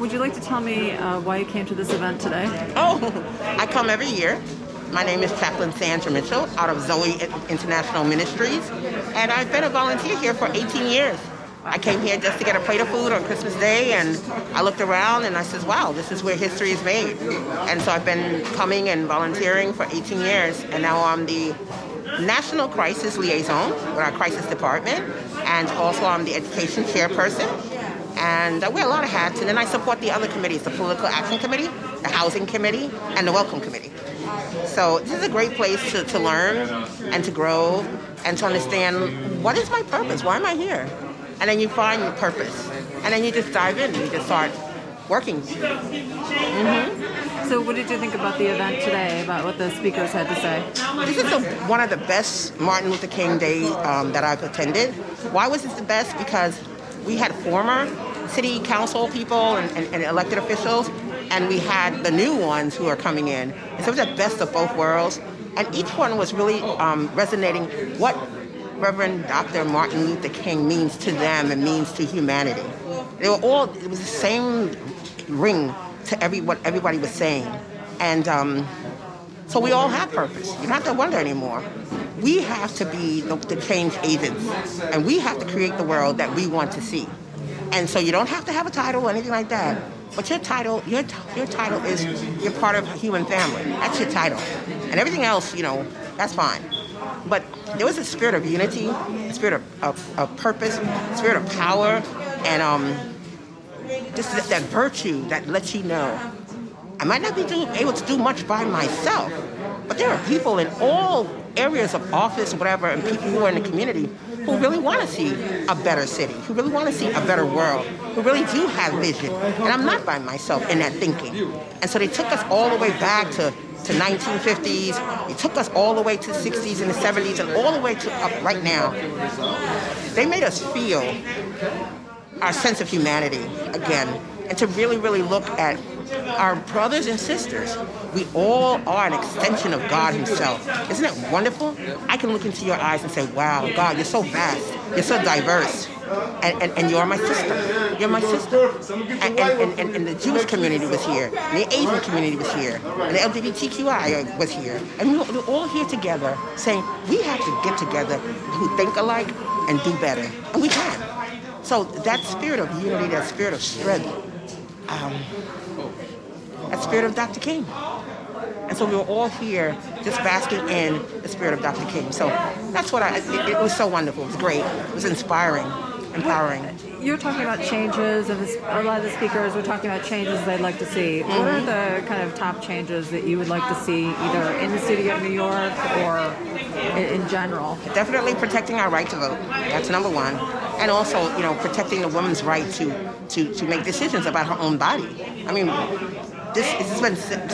would you like to tell me why you came to this event today? Oh, I come every year. My name is Chaplain Sandra Mitchell out of Zoe International Ministries, and I've been a volunteer here for 18 years. I came here just to get a plate of food on Christmas Day, and I looked around and I said, wow, this is where history is made. And so I've been coming and volunteering for 18 years, and now I'm the National Crisis Liaison with our Crisis Department, and also I'm the Education Chairperson. And I wear a lot of hats, and then I support the other committees, the Political Action Committee, the Housing Committee, and the Welcome Committee. So this is a great place to learn and to grow and to understand what is my purpose, why am I here? And then you find your purpose, and then you just dive in, and you just start working. So what did you think about the event today, about what the speakers had to say? This is one of the best Martin Luther King Day that I've attended. Why was this the best? Because we had former city council people and elected officials, and we had the new ones who are coming in. And so it was the best of both worlds. And each one was really resonating what Reverend Dr. Martin Luther King means to them and means to humanity. They were all, it was the same ring to what everybody was saying. And so we all have purpose. You don't have to wonder anymore. We have to be the change agents, and we have to create the world that we want to see. And so you don't have to have a title or anything like that, but your title is you're part of a human family. That's your title. And everything else, that's fine. But there was a spirit of unity, a spirit of purpose, a spirit of power, and just that virtue that lets you know I might not be able to do much by myself, but there are people in all areas of office, whatever, and people who are in the community who really want to see a better city, who really want to see a better world, who really do have vision. And I'm not by myself in that thinking. And so they took us all the way back to 1950s. They took us all the way to the 60s and the 70s and all the way to up right now. They made us feel our sense of humanity again, and to really, really look at our brothers and sisters. We all are an extension of God himself. Isn't it wonderful? I can look into your eyes and say, wow, God, you're so vast. You're so diverse. And you're my sister. You're my sister. And the Jewish community was here. And the Asian community was here. And the LGBTQI was here. And we were all here together saying, we have to get together who think alike and do better. And we can. So that spirit of unity, that spirit of strength, that spirit of Dr. King. And so we were all here just basking in the spirit of Dr. King. So that's what it was so wonderful. It was great. It was inspiring, empowering. You're talking about changes, and a lot of the speakers were talking about changes they'd like to see. Mm-hmm. What are the kind of top changes that you would like to see either in the city of New York or in general? Definitely protecting our right to vote. That's number one. And also, protecting the woman's right to make decisions about her own body. I mean, this has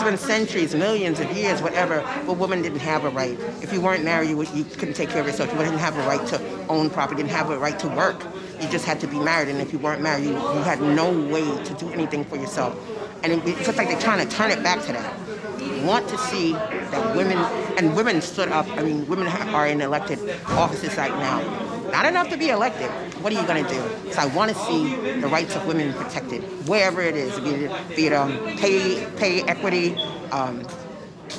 been centuries, millions of years, whatever, but women didn't have a right. If you weren't married, you couldn't take care of yourself. You didn't have a right to own property, didn't have a right to work. You just had to be married, and if you weren't married, you had no way to do anything for yourself. And it's just like they're trying to turn it back to that. You want to see that women stood up. I mean, women are in elected offices right now. Not enough to be elected. What are you going to do? So I want to see the rights of women protected, wherever it is, be it pay equity,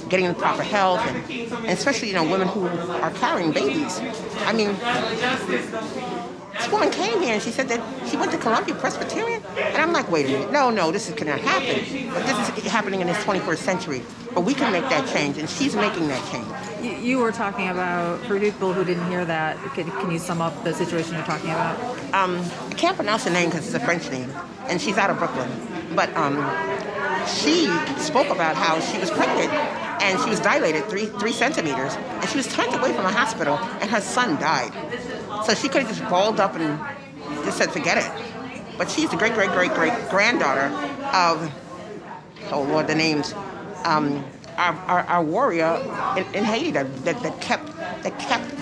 getting the proper health, and especially women who are carrying babies. I mean, this woman came here and she said that she went to Columbia Presbyterian, and I'm like, wait a minute, no, this cannot happen. But this is happening in this 21st century. But we can make that change, and she's making that change. You were talking about, for people who didn't hear that, can you sum up the situation you're talking about? I can't pronounce her name because it's a French name, and she's out of Brooklyn. But she spoke about how she was pregnant, and she was dilated 3 centimeters, and she was turned away from a hospital, and her son died. So she could have just balled up and just said, forget it. But she's the great-great-great-great-granddaughter of, oh Lord, the names, our warrior in Haiti that kept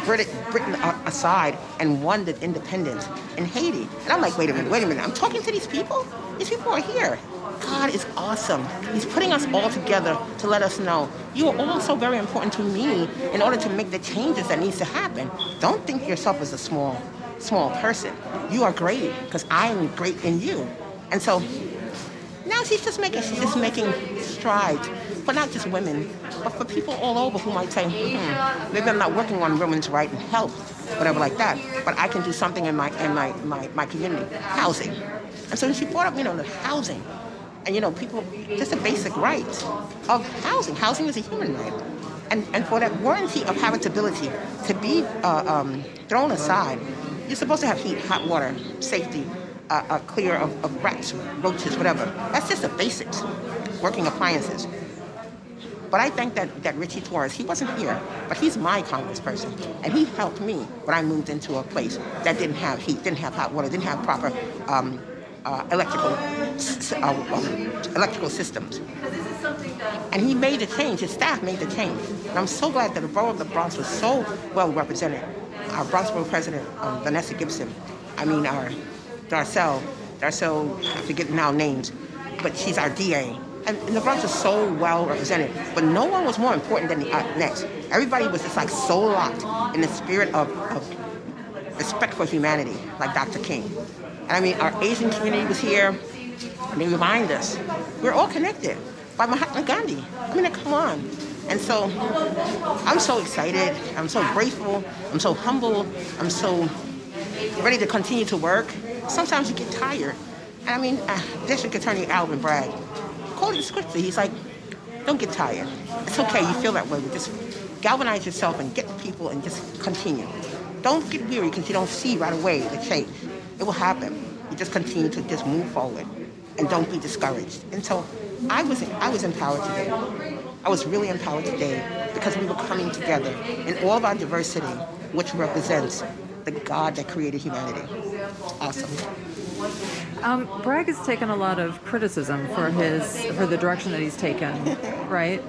Britain aside and won the independence in Haiti. And I'm like, wait a minute. I'm talking to these people? These people are here. God is awesome. He's putting us all together to let us know you are all so very important to me in order to make the changes that needs to happen. Don't think of yourself as a small person. You are great because I am great in you. And so Now she's just making strides for not just women, but for people all over who might say, maybe I'm not working on women's rights and health, whatever like that, but I can do something in my community, housing. And so she brought up, the housing. And, people, just the basic rights of housing. Housing is a human right. And for that warranty of habitability to be thrown aside, you're supposed to have heat, hot water, safety, clear of rats, roaches, whatever. That's just the basics, working appliances. But I think that Richie Torres, he wasn't here, but he's my congressperson. And he helped me when I moved into a place that didn't have heat, didn't have hot water, didn't have proper electrical systems. And he made the change, his staff made the change. And I'm so glad that the borough of the Bronx was so well represented. Our Bronx Borough President, Vanessa Gibson, our Darcel, I forget now names, but she's our DA. And the Bronx is so well represented, but no one was more important than the next. Everybody was just like so locked in the spirit of respect for humanity, like Dr. King. And our Asian community was here, and they remind us, we're all connected by Mahatma Gandhi. Come on. And so I'm so excited, I'm so grateful, I'm so humble, I'm so ready to continue to work. Sometimes you get tired. And District Attorney Alvin Bragg quoted scripture. He's like, don't get tired. It's okay, you feel that way, but just galvanize yourself and get the people and just continue. Don't get weary because you don't see right away the change. It will happen. You just continue to just move forward and don't be discouraged. And so I was empowered today. I was really empowered today because we were coming together in all of our diversity, which represents the God that created humanity. Awesome. Bragg has taken a lot of criticism for the direction that he's taken, right?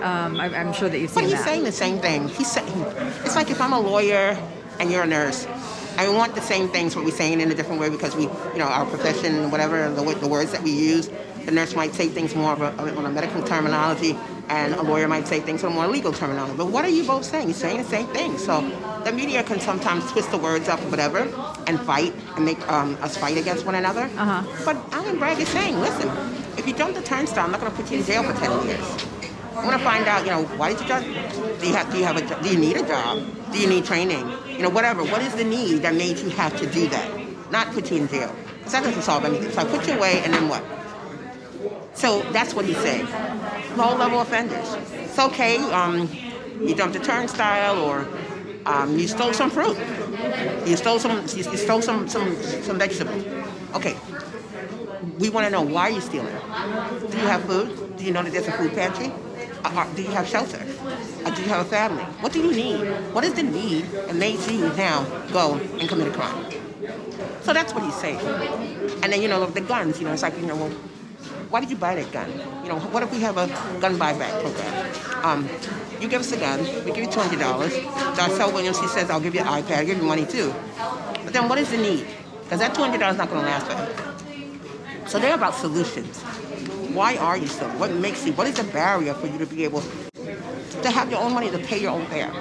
I'm sure that you've seen that. But he's saying the same thing. It's like if I'm a lawyer and you're a nurse, I want the same things, but we're saying it in a different way because we, our profession, whatever, the words that we use. The nurse might say things more on a medical terminology, and a lawyer might say things on a more legal terminology. But what are you both saying? You're saying the same thing. So the media can sometimes twist the words up or whatever and fight and make us fight against one another. But Alvin Bragg is saying, listen, if you jump the turnstile, I'm not going to put you in jail for 10 years. I want to find out, why did you jump? Do you need a job? Do you need training? Whatever. What is the need that made you have to do that? Not put you in jail. Because that doesn't solve anything. So I put you away, and then what? So that's what he's saying. Low-level offenders. It's okay. You jumped a turnstile, or you stole some fruit. You stole some vegetables. Okay. We want to know why you're stealing. Do you have food? Do you know that there's a food pantry? Do you have shelter? Do you have a family? What do you need? What is the need that makes you now go and commit a crime? So that's what he's saying. And then, the guns, it's like, well, why did you buy that gun? What if we have a gun buyback program? You give us a gun, we give you $200. Darcel Williams, he says, I'll give you an iPad, I'll give you money too. But then what is the need? Because that $200 is not going to last forever. So they're about solutions. Why are you so? What makes you? What is the barrier for you to be able to have your own money to pay your own fare?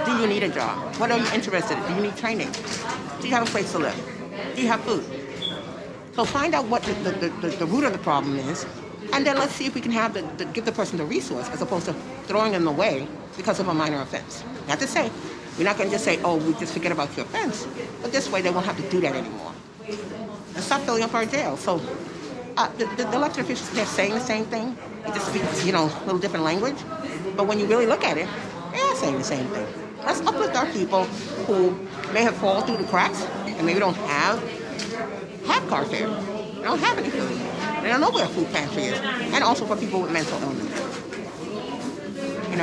Do you need a job? What are you interested in? Do you need training? Do you have a place to live? Do you have food? So find out what the root of the problem is, and then let's see if we can give the person the resource as opposed to throwing them away because of a minor offense. Not to say, we're not going to just say, oh, we just forget about your offense, but this way they won't have to do that anymore. And stop filling up our jail. So the elected officials, they're saying the same thing. They just speak, a little different language. But when you really look at it, they are saying the same thing. Let's uplift our people who may have fallen through the cracks and maybe don't have car fare. They don't have any food. They don't know where a food pantry is. And also for people with mental illness.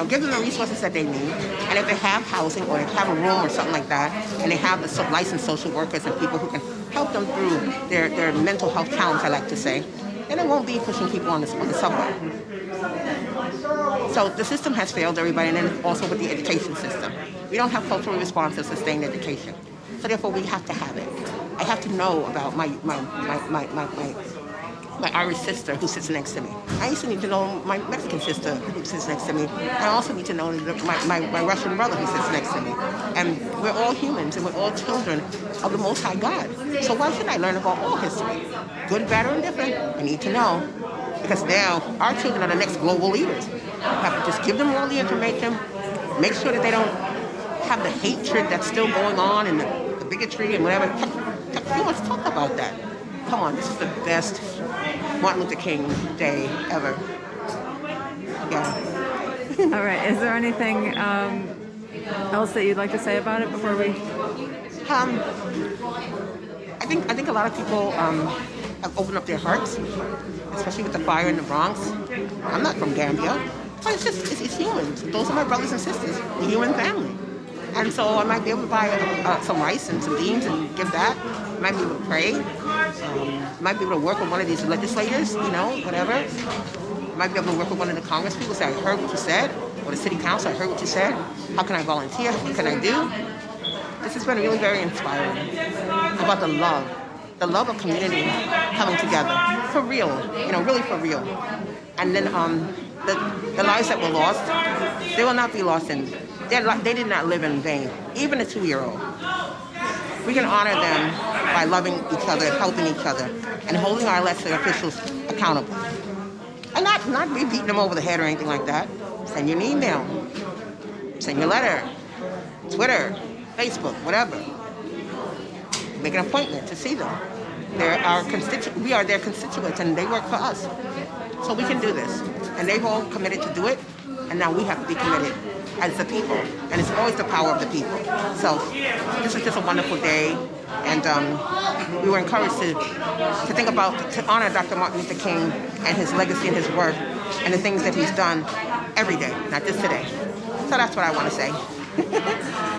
Give them the resources that they need. And if they have housing or they have a room or something like that, and they have the licensed social workers and people who can help them through their mental health challenge, I like to say, then it won't be pushing people on the subway. So the system has failed everybody, and then also with the education system. We don't have culturally responsive, sustained education. So therefore, we have to have it. I have to know about my my Irish sister who sits next to me. I used to need to know my Mexican sister who sits next to me. I also need to know my Russian brother who sits next to me. And we're all humans and we're all children of the Most High God. So why shouldn't I learn about all history? Good, bad, or indifferent? I need to know. Because now our children are the next global leaders. I have to just give them all the information, make sure that they don't have the hatred that's still going on and the bigotry and whatever. Let's talk about that. Come on, this is the best Martin Luther King Day ever. Yeah. All right. Is there anything else that you'd like to say about it before we? I think a lot of people have opened up their hearts, especially with the fire in the Bronx. I'm not from Gambia, but it's humans. Those are my brothers and sisters, the human family. And so I might be able to buy some rice and some beans and give that. I might be able to pray. Might be able to work with one of these legislators, whatever. Might be able to work with one of the Congress people, say, I heard what you said, or the city council, I heard what you said. How can I volunteer? What can I do? This has been really very inspiring about the love of community coming together, for real, really for real. And then the lives that were lost, they will not be lost they did not live in vain, even a 2-year-old. We can honor them by loving each other and helping each other and holding our elected officials accountable. And not be beating them over the head or anything like that. Send your email, send your letter, Twitter, Facebook, whatever. Make an appointment to see them. We are their constituents and they work for us. So we can do this. And they've all committed to do it, and now we have to be committed as the people. And it's always the power of the people. So this is just a wonderful day, and we were encouraged to think about, to honor Dr. Martin Luther King and his legacy and his work and the things that he's done every day, not just today. So that's what I want to say.